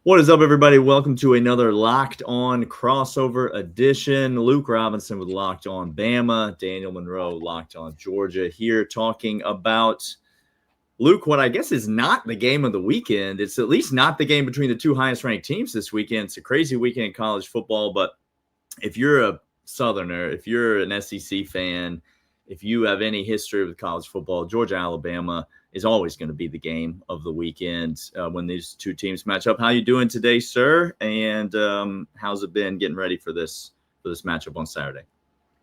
What is up, everybody? Welcome to another Locked On crossover edition. Luke Robinson with Locked On Bama, Daniel Monroe, Locked On Georgia, here talking about, Luke, what I guess is not the game of the weekend. It's at least not the game between the two highest ranked teams this weekend. It's a crazy weekend in college football, but if you're a Southerner, if you're an SEC fan, if you have any history with college football, Georgia, Alabama is always going to be the game of the weekend when these two teams match up. How you doing today, sir? And how's it been getting ready for this matchup on Saturday?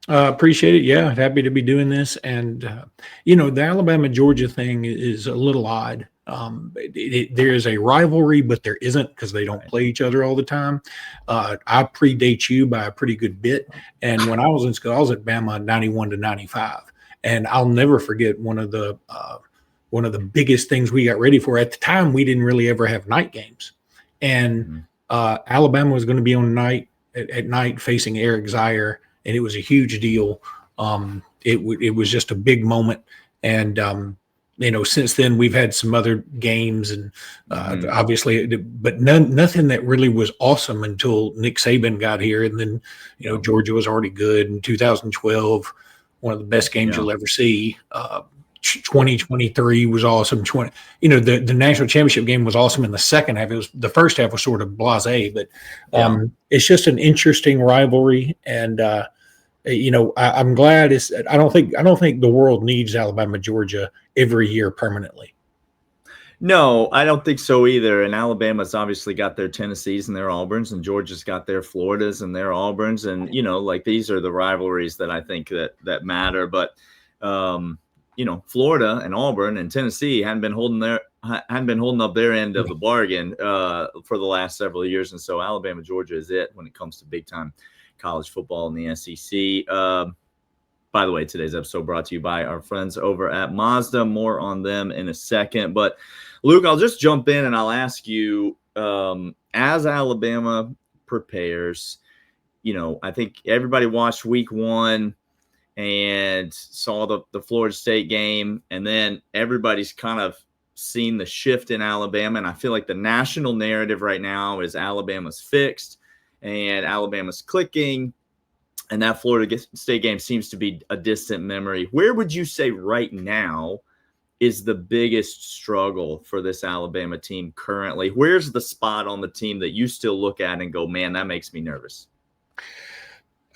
Appreciate it. Yeah, happy to be doing this. And, the Alabama-Georgia thing is a little odd. There is a rivalry, but there isn't because they don't play each other all the time. I predate you by a pretty good bit. And when I was in school, I was at Bama 91 to 95. And I'll never forget one of the biggest things we got ready for. At the time, we didn't really ever have night games. And Alabama was going to be on at night facing Eric Zaire. And it was a huge deal. It was just a big moment. And, since then we've had some other games and obviously, but nothing that really was awesome until Nick Saban got here. And then, Georgia was already good in 2012, one of the best games you'll ever see. 2023 was awesome. The national championship game was awesome in the second half. The first half was sort of blasé, but it's just an interesting rivalry. And I'm glad I don't think the world needs Alabama, Georgia every year permanently. No, I don't think so either. And Alabama's obviously got their Tennessees and their Auburns, and Georgia's got their Floridas and their Auburns. And, these are the rivalries that I think that matter. But, Florida and Auburn and Tennessee hadn't been holding up their end of the bargain for the last several years. And so Alabama, Georgia is it when it comes to big time college football in the SEC. By the way, today's episode brought to you by our friends over at Mazda. More on them in a second. But Luke, I'll just jump in and I'll ask you, as Alabama prepares, I think everybody watched week one and saw the Florida State game, and then everybody's kind of seen the shift in Alabama. And I feel like the national narrative right now is Alabama's fixed and Alabama's clicking, and that Florida State game seems to be a distant memory. Where would you say right now is the biggest struggle for this Alabama team currently? Where's the spot on the team that you still look at and go, man, that makes me nervous?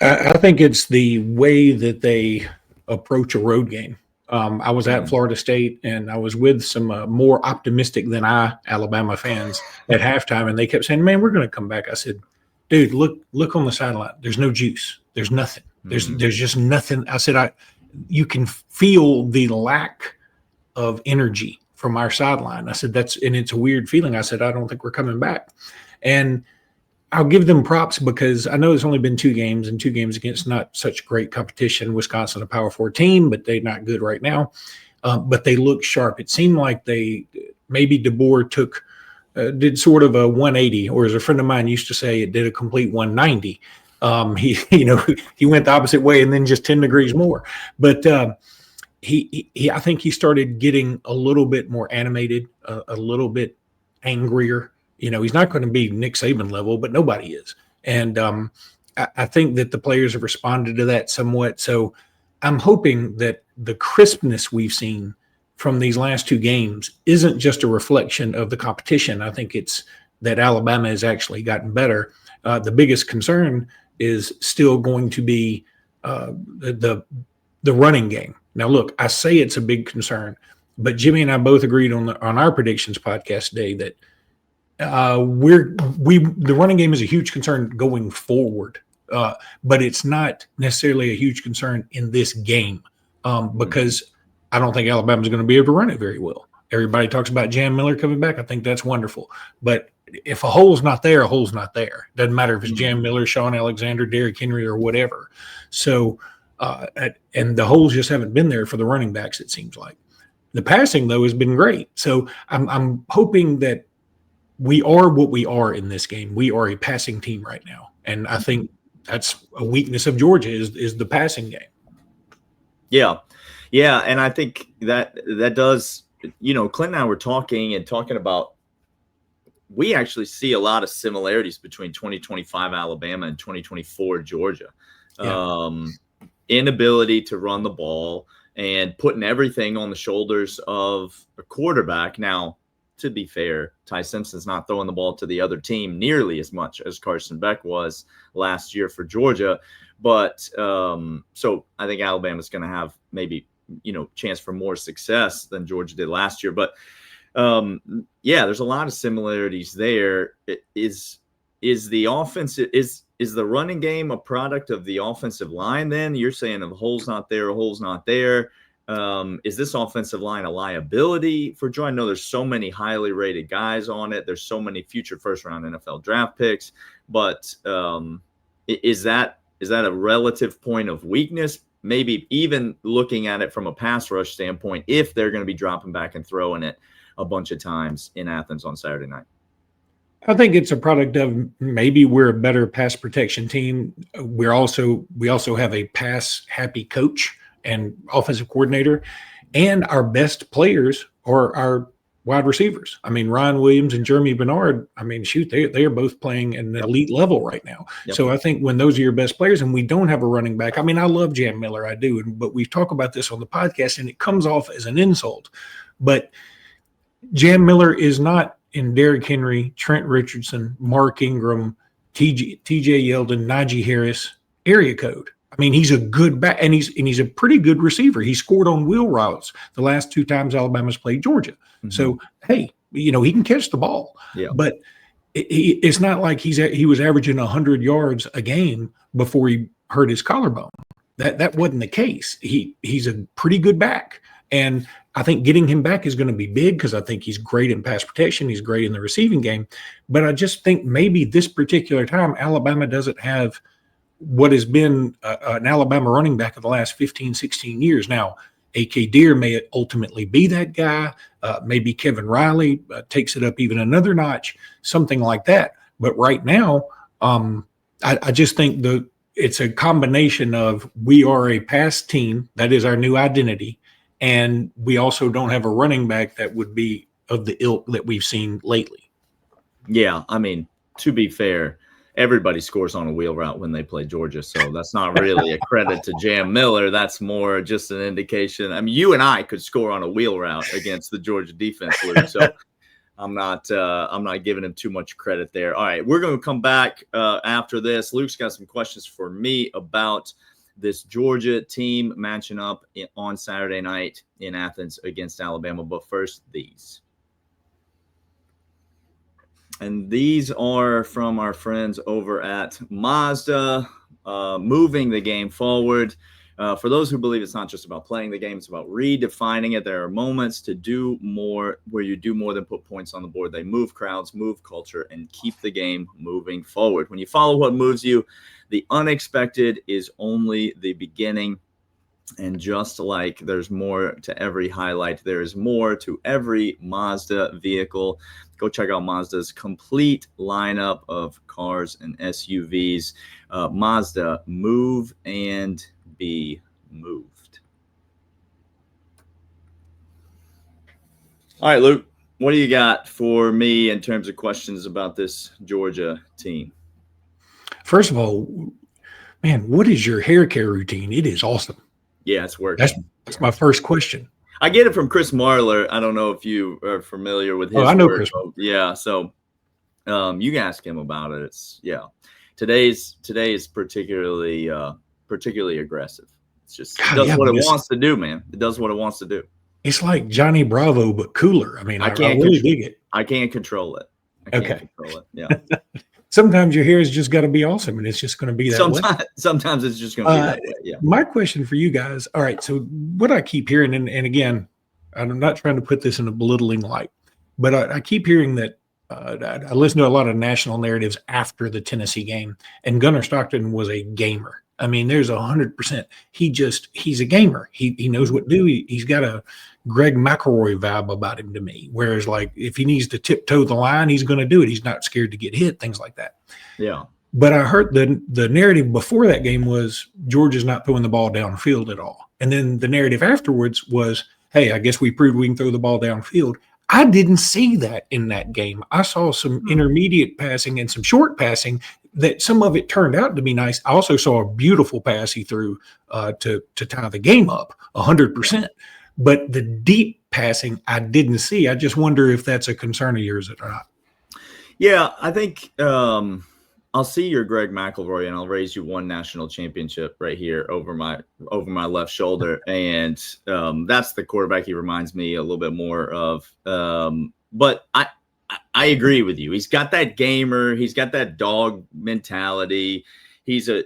I think it's the way that they approach a road game. I was at Florida State, and I was with some more optimistic than Alabama fans at halftime, and they kept saying, man, we're going to come back. I said, dude, look on the sideline. There's no juice. There's nothing. There's just nothing. I said, you can feel the lack of energy from our sideline. I said, and it's a weird feeling. I said, I don't think we're coming back. And I'll give them props because I know it's only been 2 games and 2 games against not such great competition. Wisconsin, a Power 4 team, but they're not good right now. But they look sharp. It seemed like maybe DeBoer did sort of a 180, or as a friend of mine used to say, it did a complete 190. He went the opposite way and then just 10 degrees more. But I think he started getting a little bit more animated, a little bit angrier. He's not going to be Nick Saban level, but nobody is. And I think that the players have responded to that somewhat. So I'm hoping that the crispness we've seen from these last 2 games isn't just a reflection of the competition. I think it's that Alabama has actually gotten better. The biggest concern is still going to be the running game. Now, look, I say it's a big concern, but Jimmy and I both agreed on our predictions podcast today that the running game is a huge concern going forward, but it's not necessarily a huge concern in this game because I don't think Alabama's going to be able to run it very well. Everybody talks about Jam Miller coming back. I think that's wonderful, but if a hole's not there, a hole's not there. Doesn't matter if it's Jam Miller, Sean Alexander, Derrick Henry, or whatever. So, and the holes just haven't been there for the running backs. It seems like the passing though has been great. So I'm hoping that we are what we are in this game. We are a passing team right now. And I think that's a weakness of Georgia is the passing game. Yeah. Yeah. And I think that does, Clint and I were talking about we actually see a lot of similarities between 2025 Alabama and 2024 Georgia. Yeah. Inability to run the ball and putting everything on the shoulders of a quarterback. Now, to be fair, Ty Simpson's not throwing the ball to the other team nearly as much as Carson Beck was last year for Georgia. But so I think Alabama's going to have maybe, chance for more success than Georgia did last year. But there's a lot of similarities there. Is the offense, is the running game a product of the offensive line then? You're saying if a hole's not there, a hole's not there. Is this offensive line a liability for Georgia? I know there's so many highly rated guys on it. There's so many future first-round NFL draft picks. But is that a relative point of weakness? Maybe even looking at it from a pass rush standpoint, if they're going to be dropping back and throwing it a bunch of times in Athens on Saturday night. I think it's a product of maybe we're a better pass protection team. We also have a pass happy coach and offensive coordinator, and our best players are our wide receivers. I mean, Ryan Williams and Jeremy Bernard, they are both playing at an elite level right now. Yep. So I think when those are your best players and we don't have a running back, I love Jam Miller, I do, but we've talked about this on the podcast and it comes off as an insult. But Jam Miller is not in Derrick Henry, Trent Richardson, Mark Ingram, TJ Yeldon, Najee Harris area code. He's a good back, and he's a pretty good receiver. He scored on wheel routes the last 2 times Alabama's played Georgia. Mm-hmm. So, hey, he can catch the ball. Yeah. But it's not like he was averaging 100 yards a game before he hurt his collarbone. That wasn't the case. He's a pretty good back. And I think getting him back is going to be big because I think he's great in pass protection. He's great in the receiving game. But I just think maybe this particular time Alabama doesn't have what has been an Alabama running back of the last 15, 16 years. Now, A.K. Deere may ultimately be that guy. Maybe Kevin Riley takes it up even another notch, something like that. But right now, I just think it's a combination of we are a pass team. That is our new identity. And we also don't have a running back that would be of the ilk that we've seen lately. Yeah, to be fair, everybody scores on a wheel route when they play Georgia. So that's not really a credit to Jam Miller. That's more just an indication. You and I could score on a wheel route against the Georgia defense, Luke. So I'm not giving him too much credit there. All right, we're going to come back after this. Luke's got some questions for me about this Georgia team matching up on Saturday night in Athens against Alabama. But first, these. And these are from our friends over at Mazda, moving the game forward. For those who believe it's not just about playing the game, it's about redefining it. There are moments to do more where you do more than put points on the board. They move crowds, move culture, and keep the game moving forward. When you follow what moves you, the unexpected is only the beginning. And just like there's more to every highlight, there is more to every Mazda vehicle. Go check out Mazda's complete lineup of cars and SUVs. Mazda, move and be moved. All right, Luke, what do you got for me in terms of questions about this Georgia team? First of all, man, what is your hair care routine? It is awesome. Yeah, it's working. That's my first question. I get it from Chris Marler. I don't know if you are familiar with his I know work. Chris. Yeah, so you can ask him about it. Today is particularly aggressive. It's just it does what it wants to do, man. It does what it wants to do. It's like Johnny Bravo, but cooler. I really dig it. I can't control it. Control it. Yeah. Sometimes your hair has just got to be awesome, and it's just going to be that way. Sometimes it's just going to be that way. Yeah. My question for you guys. All right. So what I keep hearing, and again, I'm not trying to put this in a belittling light, but I keep hearing that I listen to a lot of national narratives after the Tennessee game, and Gunnar Stockton was a gamer. There's 100%. He's a gamer. He knows what to do. He's got a Greg McElroy vibe about him to me. Whereas, like, if he needs to tiptoe the line, he's going to do it. He's not scared to get hit, things like that. Yeah. But I heard the narrative before that game was Georgia's not throwing the ball downfield at all. And then the narrative afterwards was, hey, I guess we proved we can throw the ball downfield. I didn't see that in that game. I saw some intermediate passing and some short passing that some of it turned out to be nice. I also saw a beautiful pass he threw to tie the game up 100%. But the deep passing I didn't see. I just wonder if that's a concern of yours or not. Yeah, I think I'll see your Greg McElroy, and I'll raise you one national championship right here over my left shoulder, and that's the quarterback he reminds me a little bit more of. But I agree with you. He's got that gamer. He's got that dog mentality. He's a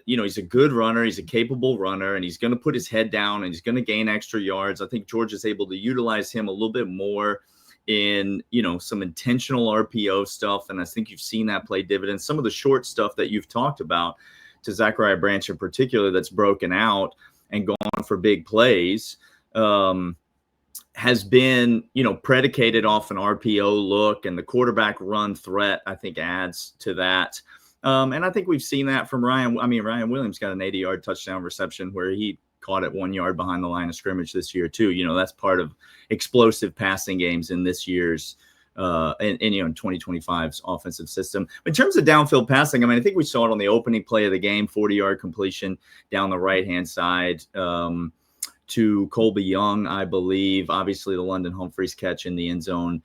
good runner. He's a capable runner, and he's going to put his head down and he's going to gain extra yards. I think George is able to utilize him a little bit more in, some intentional RPO stuff. And I think you've seen that play dividends. Some of the short stuff that you've talked about to Zachariah Branch in particular that's broken out and gone for big plays has been, predicated off an RPO look, and the quarterback run threat, I think, adds to that. And I think we've seen that from Ryan. Ryan Williams got an 80-yard touchdown reception where he caught it 1 yard behind the line of scrimmage this year too. That's part of explosive passing games in this year's in 2025's offensive system. In terms of downfield passing, I think we saw it on the opening play of the game, 40-yard completion down the right-hand side to Colby Young, I believe. Obviously, the London Humphreys catch in the end zone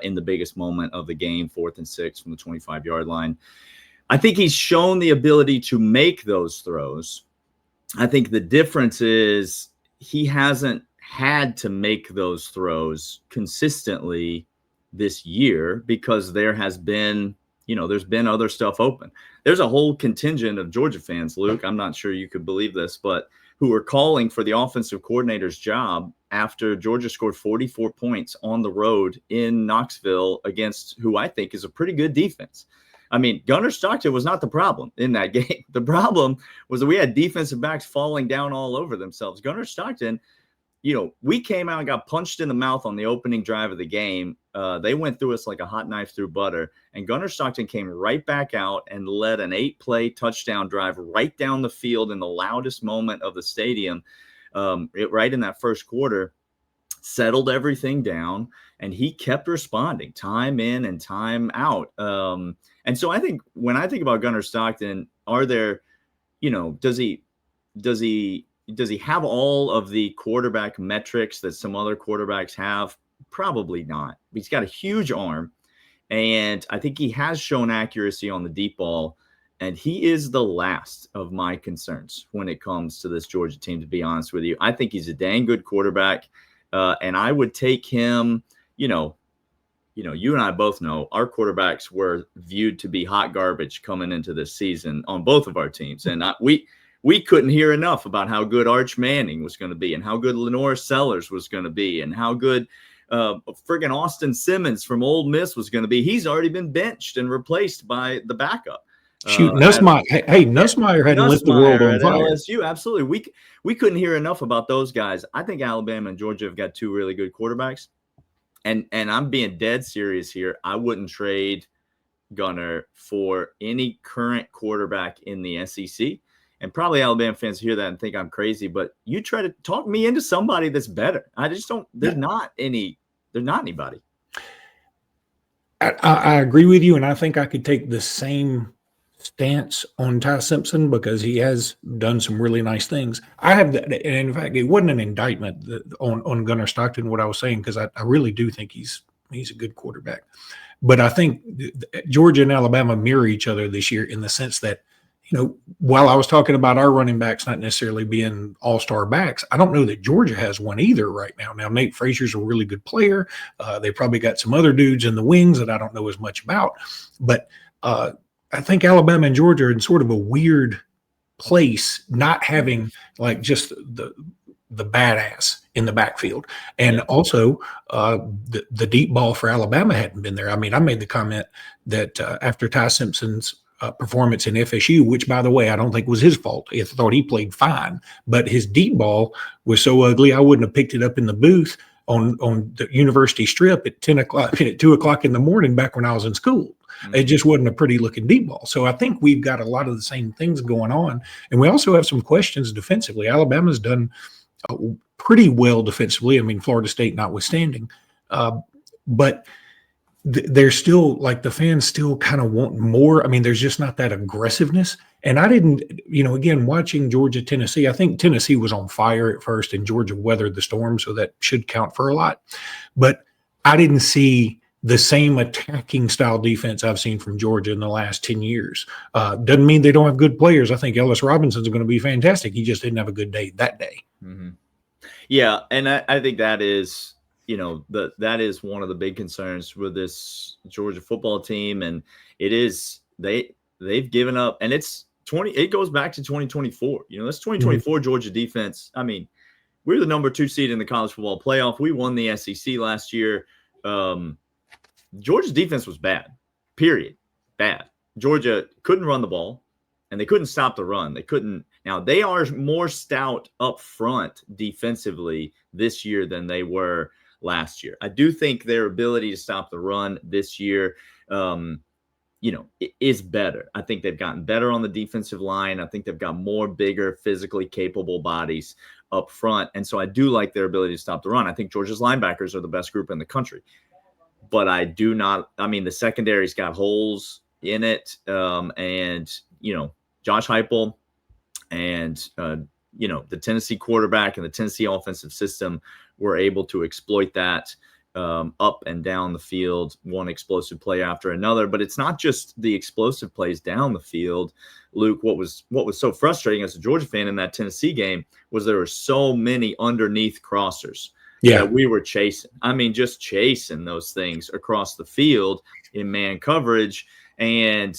in the biggest moment of the game, 4th and 6 from the 25-yard line. I think he's shown the ability to make those throws. I think the difference is he hasn't had to make those throws consistently this year because there has been, there's been other stuff open. There's a whole contingent of Georgia fans, Luke, I'm not sure you could believe this, but who are calling for the offensive coordinator's job after Georgia scored 44 points on the road in Knoxville against who I think is a pretty good defense. Gunnar Stockton was not the problem in that game. The problem was that we had defensive backs falling down all over themselves. Gunnar Stockton, we came out and got punched in the mouth on the opening drive of the game. They went through us like a hot knife through butter. And Gunnar Stockton came right back out and led an 8-play touchdown drive right down the field in the loudest moment of the stadium, right in that first quarter, settled everything down. And he kept responding time in and time out. And so I think when I think about Gunnar Stockton, are there, does he have all of the quarterback metrics that some other quarterbacks have? Probably not. He's got a huge arm, and I think he has shown accuracy on the deep ball, and he is the last of my concerns when it comes to this Georgia team, to be honest with you. I think he's a dang good quarterback, and I would take him, you and I both know our quarterbacks were viewed to be hot garbage coming into this season on both of our teams. And we couldn't hear enough about how good Arch Manning was going to be and how good Lenore Sellers was going to be and how good friggin' Austin Simmons from Ole Miss was going to be. He's already been benched and replaced by the backup. Shoot, Nussmeier. Nussmeier had lit the world on fire. LSU, absolutely. We couldn't hear enough about those guys. I think Alabama and Georgia have got two really good quarterbacks. And I'm being dead serious here. I wouldn't trade Gunnar for any current quarterback in the SEC. And probably Alabama fans hear that and think I'm crazy, but you try to talk me into somebody that's better. I just don't. There's not anybody. I agree with you, and I think I could take the same stance on Ty Simpson because he has done some really nice things. I have, and in fact, it wasn't an indictment on Gunnar Stockton, what I was saying, because I really do think he's a good quarterback. But I think Georgia and Alabama mirror each other this year in the sense that, while I was talking about our running backs not necessarily being all-star backs, I don't know that Georgia has one either right now. Now, Nate Frazier's a really good player. They probably got some other dudes in the wings that I don't know as much about. But I think Alabama and Georgia are in sort of a weird place, not having like just the badass in the backfield. And also the deep ball for Alabama hadn't been there. I made the comment that after Ty Simpson's performance in FSU, which, by the way, I don't think was his fault. I thought he played fine, but his deep ball was so ugly, I wouldn't have picked it up in the booth on the University Strip at 2 o'clock in the morning back when I was in school. Mm-hmm. It just wasn't a pretty looking deep ball. So I think we've got a lot of the same things going on. And we also have some questions defensively. Alabama's done pretty well defensively. Florida State notwithstanding. but they're still like the fans still kind of want more. I mean, there's just not that aggressiveness. And I didn't, again, watching Georgia, Tennessee, I think Tennessee was on fire at first and Georgia weathered the storm. So that should count for a lot. But I didn't see the same attacking style defense I've seen from Georgia in the last 10 years. Doesn't mean they don't have good players. I think Ellis Robinson's going to be fantastic. He just didn't have a good day that day. Mm-hmm. Yeah. And I think that is, that is one of the big concerns with this Georgia football team. And it is, they've given up, and it goes back to 2024. That's 2024 Georgia defense. I mean, we're the number 2 seed in the college football playoff. We won the SEC last year. Georgia's defense was bad, period. Bad. Georgia couldn't run the ball, and they couldn't stop the run. They couldn't. Now, they are more stout up front defensively this year than they were last year. I do think their ability to stop the run this year, is better. I think they've gotten better on the defensive line. I think they've got more bigger, physically capable bodies up front. And so I do like their ability to stop the run. I think Georgia's linebackers are the best group in the country. But the secondary's got holes in it. Josh Heupel and, the Tennessee quarterback and the Tennessee offensive system were able to exploit that up and down the field, one explosive play after another. But it's not just the explosive plays down the field. Luke, what was so frustrating as a Georgia fan in that Tennessee game was there were so many underneath crossers that we were chasing. I mean, just chasing those things across the field in man coverage. And,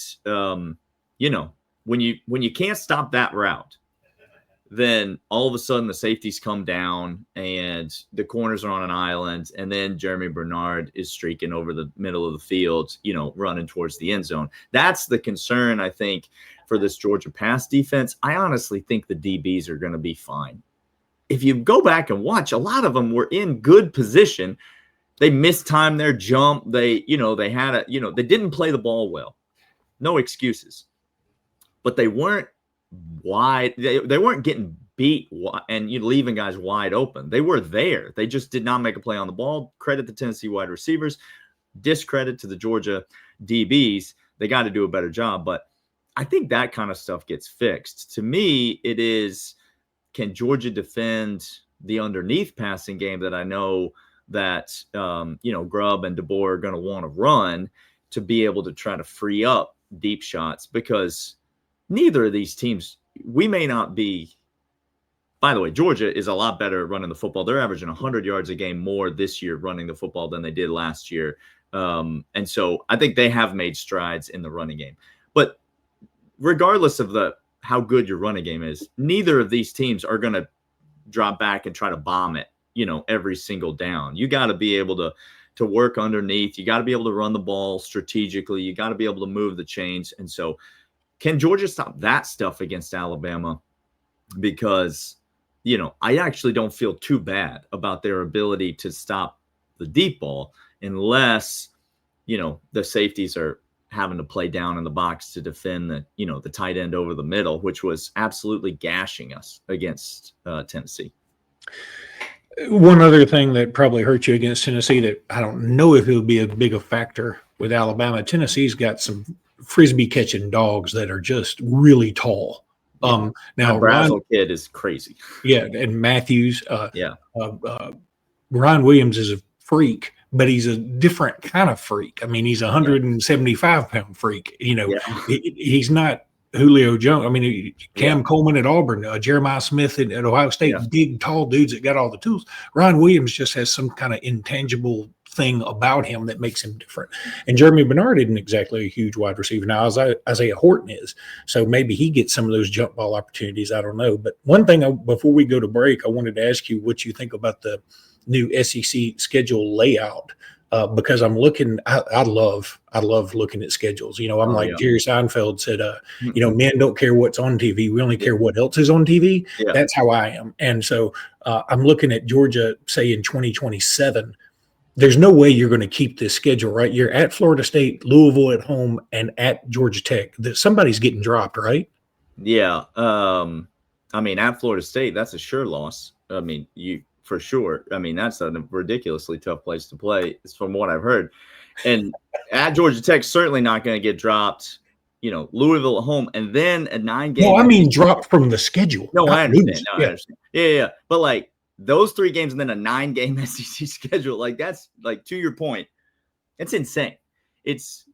when you can't stop that route, then all of a sudden the safeties come down and the corners are on an island. And then Jeremy Bernard is streaking over the middle of the field, running towards the end zone. That's the concern, I think, for this Georgia pass defense. I honestly think the DBs are going to be fine. If you go back and watch, a lot of them were in good position. They mistimed their jump. They didn't play the ball well. No excuses. But they weren't wide. They weren't getting beat and leaving guys wide open. They were there. They just did not make a play on the ball. Credit the Tennessee wide receivers. Discredit to the Georgia DBs. They got to do a better job. But I think that kind of stuff gets fixed. To me, it is, can Georgia defend the underneath passing game that I know that, Grubb and DeBoer are going to want to run to be able to try to free up deep shots? Because neither of these teams, we may not be. By the way, Georgia is a lot better at running the football. They're averaging 100 yards a game more this year running the football than they did last year. And so I think they have made strides in the running game. But regardless of how good your running game is, neither of these teams are going to drop back and try to bomb it, every single down. You got to be able to work underneath. You got to be able to run the ball strategically. You got to be able to move the chains. And so can Georgia stop that stuff against Alabama? Because, I actually don't feel too bad about their ability to stop the deep ball unless, the safeties are having to play down in the box to defend the tight end over the middle, which was absolutely gashing us against Tennessee. One other thing that probably hurt you against Tennessee that I don't know if it would be as big a factor with Alabama. Tennessee's got some frisbee catching dogs that are just really tall. Now Brazel kid is crazy. Yeah, and Matthews. Ryan Williams is a freak, but he's a different kind of freak. I mean, he's a 175-pound freak. He's not Julio Jones. I mean, Cam Coleman at Auburn, Jeremiah Smith at Ohio State, big, tall dudes that got all the tools. Ryan Williams just has some kind of intangible thing about him that makes him different. And Jeremy Bernard isn't exactly a huge wide receiver. Now, Isaiah Horton is. So maybe he gets some of those jump ball opportunities. I don't know. But one thing, before we go to break, I wanted to ask you what you think about the new SEC schedule layout. Because I'm looking, I love looking at schedules. Jerry Seinfeld said, men don't care what's on TV. We only care what else is on TV. Yeah. That's how I am. And so I'm looking at Georgia, say in 2027, there's no way you're going to keep this schedule, right? You're at Florida State, Louisville at home, and at Georgia Tech. Somebody's getting dropped, right? Yeah. At Florida State, that's a sure loss. for sure. I mean, that's a ridiculously tough place to play, from what I've heard. And at Georgia Tech, certainly not going to get dropped. Louisville at home, and then a 9-game. No, I mean dropped from the schedule. No, I understand. I understand. Yeah. But like those 3 games and then a 9-game SEC schedule, like that's like, to your point, it's insane. It's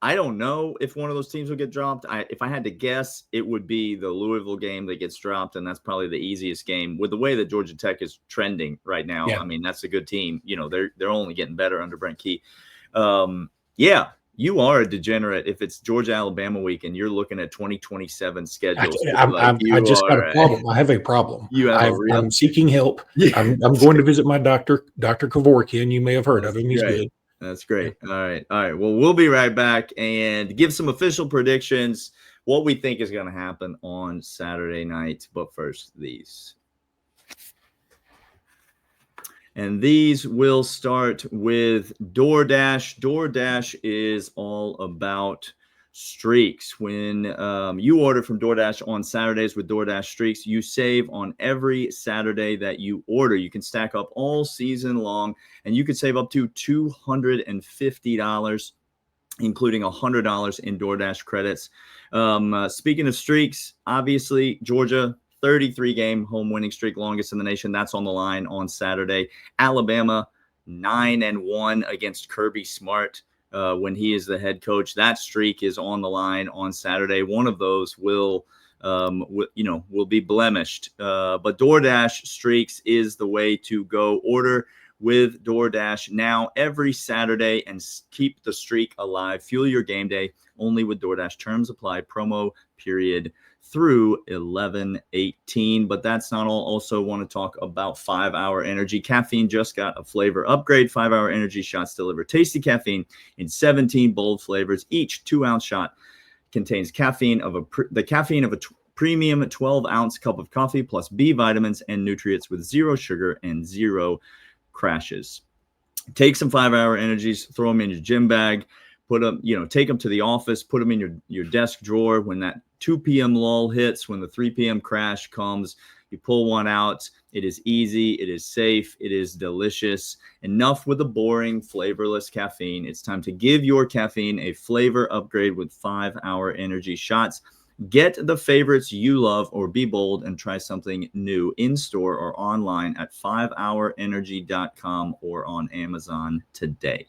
I don't know if one of those teams will get dropped. If I had to guess, it would be the Louisville game that gets dropped, and that's probably the easiest game. With the way that Georgia Tech is trending right now, I mean, that's a good team. They're only getting better under Brent Key. You are a degenerate if it's Georgia-Alabama week and you're looking at 2027 schedules. I just got a problem. I have a problem. I'm seeking help. Yeah. I'm going to visit my doctor, Dr. Kevorkian. You may have heard of him. He's good. That's great. All right. Well, we'll be right back and give some official predictions, what we think is going to happen on Saturday night. But first, these. And these will start with DoorDash. DoorDash is all about streaks. When you order from DoorDash on Saturdays with DoorDash streaks, you save on every Saturday that you order. You can stack up all season long, and you can save up to $250, including $100 in DoorDash credits. Speaking of streaks, obviously, Georgia, 33-game home winning streak, longest in the nation. That's on the line on Saturday. Alabama, 9-1 against Kirby Smart when he is the head coach. That streak is on the line on Saturday. One of those will be blemished. But DoorDash streaks is the way to go. Order with DoorDash now every Saturday and keep the streak alive. Fuel your game day only with DoorDash. Terms apply. Promo period through 11/18. But that's not all. Also want to talk about 5-Hour Energy. Caffeine just got a flavor upgrade. 5-Hour Energy shots deliver tasty caffeine in 17 bold flavors. Each 2-ounce shot contains the caffeine of a premium 12-ounce cup of coffee plus B vitamins and nutrients with 0 sugar and 0 crashes. Take some 5-Hour Energies, throw them in your gym bag, put them, take them to the office, put them in your desk drawer. When that 2 p.m. lull hits, when the 3 p.m. crash comes, you pull one out. It is easy. It is safe. It is delicious. Enough with the boring, flavorless caffeine. It's time to give your caffeine a flavor upgrade with 5-Hour Energy shots. Get the favorites you love or be bold and try something new in-store or online at 5hourenergy.com or on Amazon today.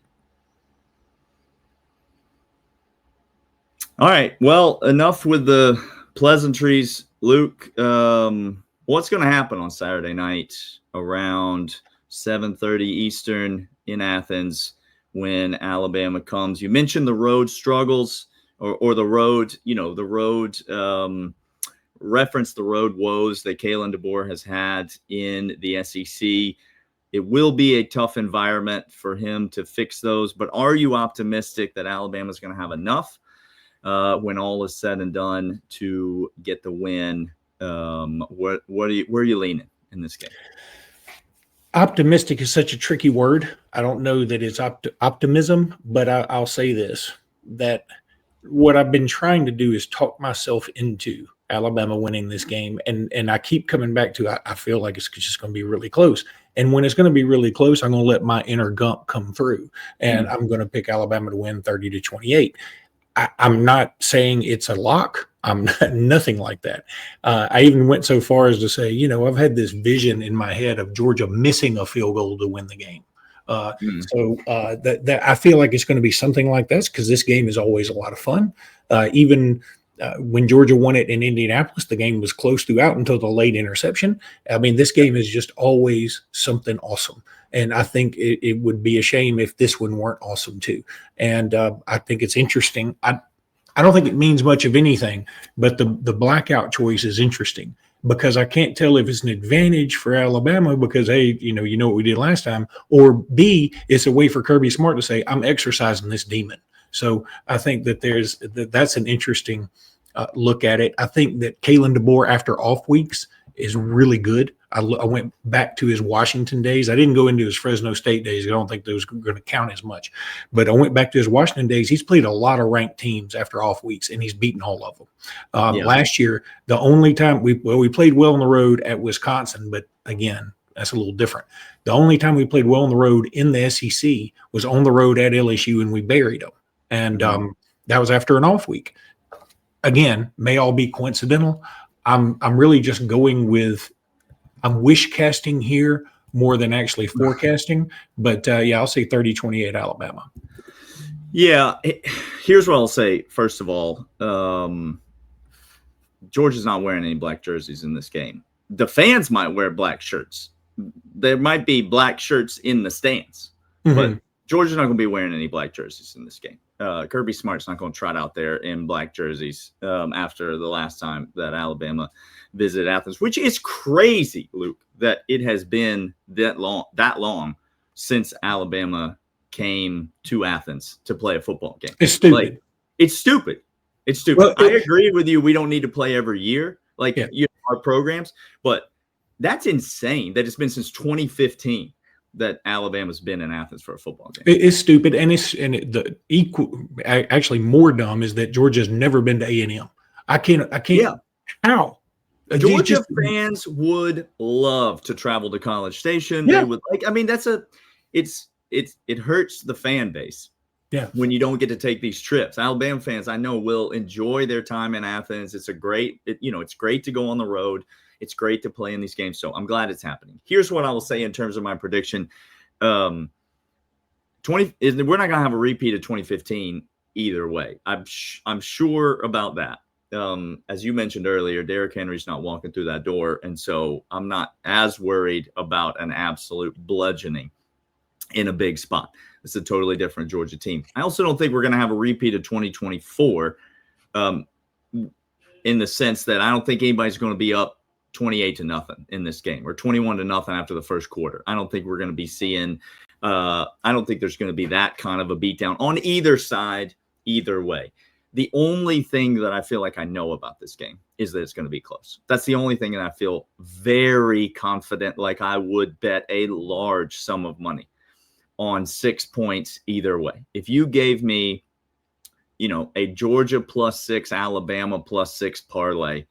All right. Well, enough with the pleasantries. Luke, what's going to happen on Saturday night around 7:30 Eastern in Athens when Alabama comes? You mentioned the road struggles or the road, reference the road woes that Kalen DeBoer has had in the SEC. It will be a tough environment for him to fix those, but are you optimistic that Alabama is going to have enough when all is said and done to get the win? Where are you leaning in this game? Optimistic is such a tricky word. I don't know that it's optimism, but I'll say this, that what I've been trying to do is talk myself into Alabama winning this game. And I keep coming back to, I feel like it's just going to be really close. And when it's going to be really close, I'm going to let my inner Gump come through. And I'm going to pick Alabama to win 30-28. I'm not saying it's a lock. I'm not, nothing like that. I even went so far as to say, I've had this vision in my head of Georgia missing a field goal to win the game. So that I feel like it's going to be something like this because this game is always a lot of fun. Even when Georgia won it in Indianapolis, the game was close throughout until the late interception. I mean, this game is just always something awesome. And I think it would be a shame if this one weren't awesome too. And I think it's interesting. I don't think it means much of anything, but the blackout choice is interesting because I can't tell if it's an advantage for Alabama because, hey, you know what we did last time, or B, it's a way for Kirby Smart to say, I'm exercising this demon. So I think that that's an interesting look at it. I think that Kalen DeBoer after off weeks is really good. I went back to his Washington days. I didn't go into his Fresno State days. I don't think those are going to count as much. But I went back to his Washington days. He's played a lot of ranked teams after off weeks, and he's beaten all of them. Last year, the only time we played well on the road at Wisconsin, but again, That's a little different. The only time we played well on the road in the SEC was on the road at LSU, and we buried them. And that was after an off week. Again, may all be coincidental. I'm really just going with, I'm wish casting here more than actually forecasting. But I'll say 30-28 Alabama. Yeah, here's what I'll say. First of all, Georgia's not wearing any black jerseys in this game. The fans might wear black shirts. There might be black shirts in the stands, but Georgia's not going to be wearing any black jerseys in this game. Kirby Smart's not going to trot out there in black jerseys after the last time that Alabama visited Athens, which is crazy, Luke, that it has been that long since Alabama came to Athens to play a football game. It's stupid. It's stupid. It's stupid. Well, I agree with you. We don't need to play every year, our programs, but that's insane that it's been since 2015 that Alabama's been in Athens for a football game. It's stupid, and the equal. Actually, more dumb is that Georgia's never been to A&M. I can't. Yeah. How? Georgia fans would love to travel to College Station. Yeah. They would like. I mean, it hurts the fan base. Yeah. When you don't get to take these trips. Alabama fans, I know, will enjoy their time in Athens. It's it's great to go on the road. It's great to play in these games. So I'm glad it's happening. Here's what I will say in terms of my prediction. We're not going to have a repeat of 2015 either way. I'm sure about that. As you mentioned earlier, Derrick Henry's not walking through that door. And so I'm not as worried about an absolute bludgeoning in a big spot. It's a totally different Georgia team. I also don't think we're going to have a repeat of 2024 in the sense that I don't think anybody's going to be up 28-0 in this game or 21-0 after the first quarter. I don't think we're going to be seeing I don't think there's going to be that kind of a beatdown on either side, either way. The only thing that I feel like I know about this game is that it's going to be close. That's the only thing that I feel very confident, like I would bet a large sum of money on 6 points either way. If you gave me, a Georgia +6, Alabama +6 parlay,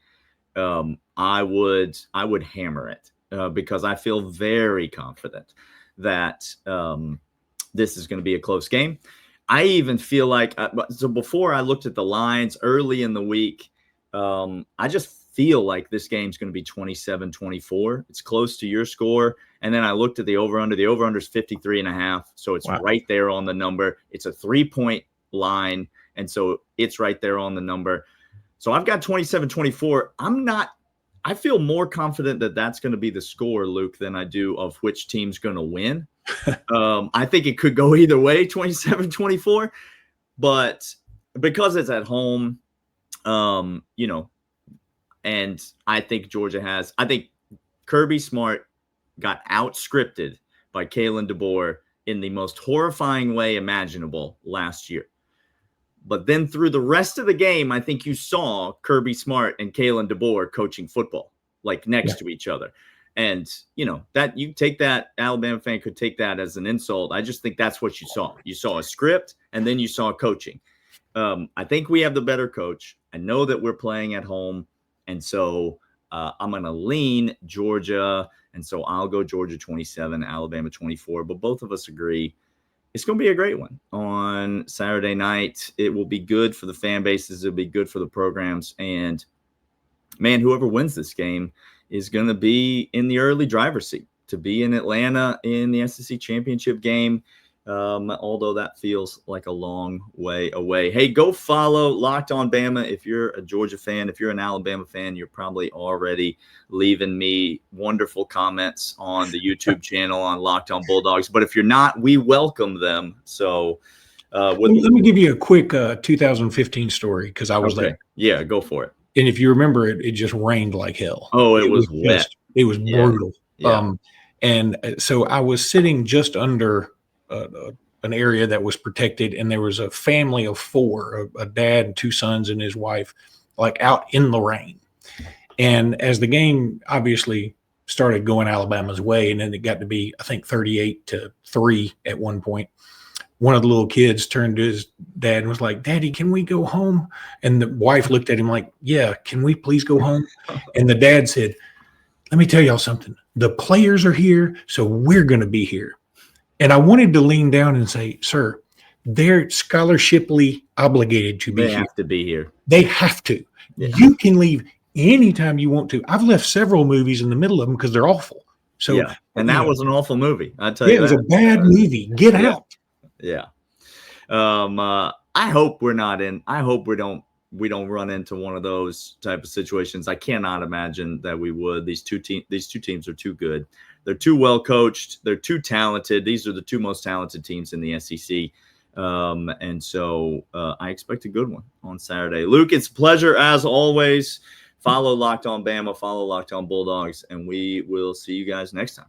I would hammer it because I feel very confident that this is going to be a close game. I even feel like so before I looked at the lines early in the week, I just feel like this game's going to be 27-24. It's close to your score. And then I looked at the over-under. The over-under is 53.5. So it's right there on the number. It's a 3-point line. And so it's right there on the number. So I've got 27-24. I feel more confident that that's going to be the score, Luke, than I do of which team's going to win. I think it could go either way, 27-24. But because it's at home, and I think I think Kirby Smart got out-scripted by Kalen DeBoer in the most horrifying way imaginable last year. But then through the rest of the game, I think you saw Kirby Smart and Kalen DeBoer coaching football, next to each other. And, that you take that, Alabama fan could take that as an insult. I just think that's what you saw. You saw a script, and then you saw coaching. I think we have the better coach. I know that we're playing at home. And so I'm going to lean Georgia. And so I'll go Georgia 27, Alabama 24. But both of us agree it's going to be a great one on Saturday night. It will be good for the fan bases. It'll be good for the programs. And, man, whoever wins this game is going to be in the early driver's seat to be in Atlanta in the SEC championship game. Although that feels like a long way away. Hey, go follow Locked On Bama. If you're a Georgia fan, if you're an Alabama fan, you're probably already leaving me wonderful comments on the YouTube channel on Locked On Bulldogs. But if you're not, we welcome them. So let me give you a quick 2015 story because I was there. Yeah, go for it. And if you remember, it just rained like hell. Oh, it was wet. It was brutal. Yeah. And so I was sitting just under an area that was protected, and there was a family of four, a dad and two sons and his wife, out in the rain. And as the game obviously started going Alabama's way, and then it got to be, I think, 38-3 at one point, one of the little kids turned to his dad and was like, "Daddy, can we go home?" And the wife looked at him like, "Yeah, can we please go home?" And the dad said, let me tell y'all something. The players are here, so we're going to be here. And I wanted to lean down and say, sir, they're scholarshiply obligated to be They here. have to be here. They have to. Yeah. You can leave anytime you want to. I've left several movies in the middle of them because they're awful. So, yeah, and that was an awful movie. I tell yeah, you, it was a bad movie. Get out. Yeah. I hope we're not in. I hope we don't run into one of those type of situations. I cannot imagine that we would. These two teams are too good. They're too well coached. They're too talented. These are the two most talented teams in the SEC. And so I expect a good one on Saturday. Luke, it's a pleasure as always. Follow Locked On Bama, follow Locked On Bulldogs, and we will see you guys next time.